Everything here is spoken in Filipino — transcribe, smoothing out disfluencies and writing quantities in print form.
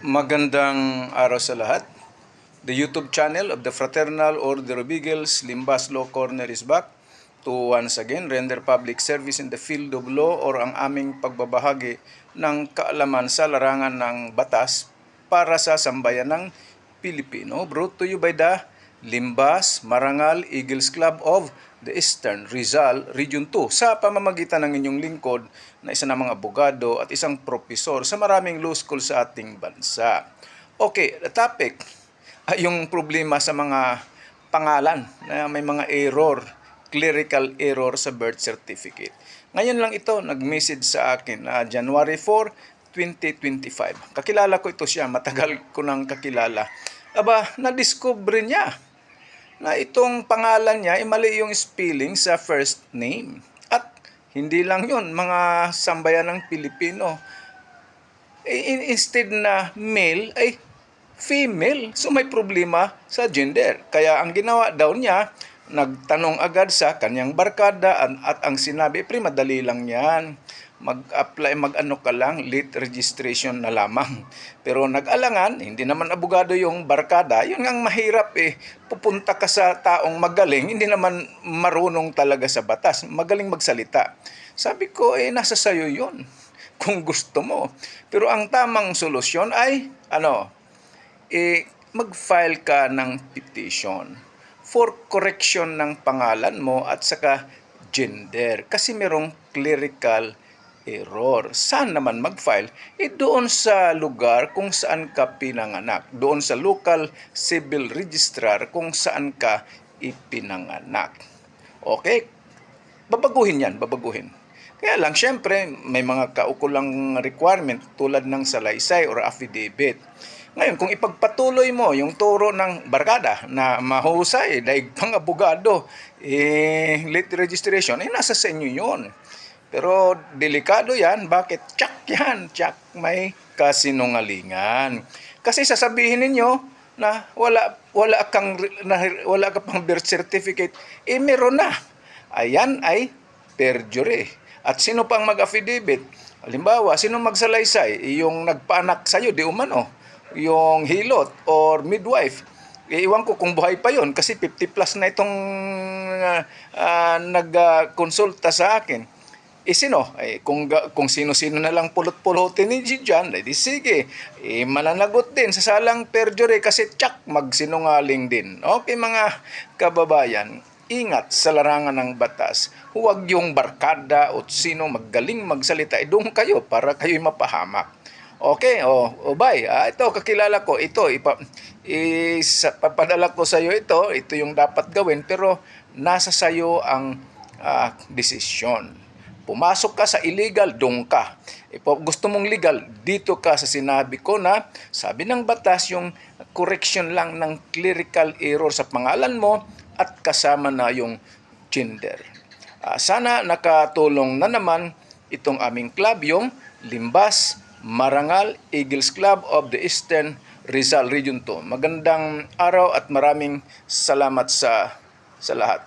Magandang araw sa lahat. The YouTube channel of the Fraternal Order of Eagles, Limbas Law Corner is back to once again render public service in the field of law or ang aming pagbabahagi ng kaalaman sa larangan ng batas para sa sambayan ng Pilipino. Brought to you by the Limbas Marangal Eagles Club of the Eastern Rizal Region 2 sa pamamagitan ng inyong lingkod na isa na mga abogado at isang propesor sa maraming law school sa ating bansa. Okay, the topic ay yung problema sa mga pangalan na may mga error, clerical error sa birth certificate. Ngayon lang ito nag-message sa akin na January 4, 2025. Kakilala ko ito siya, matagal ko nang kakilala. Aba, na-discover niya na itong pangalan niya ay mali yung spelling sa first name. At hindi lang yun, mga sambayan ng Pilipino. Instead na male ay female. So may problema sa gender. Kaya ang ginawa daw niya, nagtanong agad sa kanyang barkada at ang sinabi, madali lang yan. Mag-apply, mag-ano ka lang, late registration na lamang. Pero nag-alangan, hindi naman abogado yung barkada, yun ang mahirap pupunta ka sa taong magaling, hindi naman marunong talaga sa batas, magaling magsalita. Sabi ko, nasa sayo yun, kung gusto mo. Pero ang tamang solusyon ay, mag-file ka ng petition for correction ng pangalan mo at saka gender. Kasi merong clerical error. Saan naman mag-file? Doon sa lugar kung saan ka pinanganak. Doon sa local civil registrar kung saan ka ipinanganak. Okay? Babaguhin yan, babaguhin. Kaya lang, syempre, may mga kaukulang requirement tulad ng salaysay or affidavit. Ngayon, kung ipagpatuloy mo yung turo ng barkada na mahusay, daig pang abogado, late registration, nasa sa inyo yun. Pero delikado yan. Bakit? Tsak yan. Tsak may kasinungalingan. Kasi sasabihin ninyo na wala ka pang birth certificate, meron na. Ayan ay perjury. At sino pang mag-affidavit? Halimbawa, sino magsalaysay? Yung nagpaanak sa'yo, di umano. Yung hilot or midwife. Iwan ko kung buhay pa yon kasi 50 plus na itong nag-konsulta sa akin. Sino? Kung sino-sino na lang pulot-pulotin ni Diyan, di sige, mananagot din sa salang perjury kasi tsak, magsinungaling din. Okay mga kababayan, ingat sa larangan ng batas. Huwag yung barkada o sino magaling magsalita, doon kayo para kayo'y mapahamak. Okay, bye. Ito, kakilala ko. Ito, papadala ko sa iyo ito. Ito yung dapat gawin, pero nasa sa iyo ang desisyon. Pumasok ka sa illegal, doon ka. Gusto mong legal, dito ka sa sinabi ko na sabi ng batas yung correction lang ng clerical error sa pangalan mo at kasama na yung gender. Sana nakatulong na naman itong aming club, yung Limbas Marangal Eagles Club of the Eastern Rizal Region 2. Magandang araw at maraming salamat sa lahat.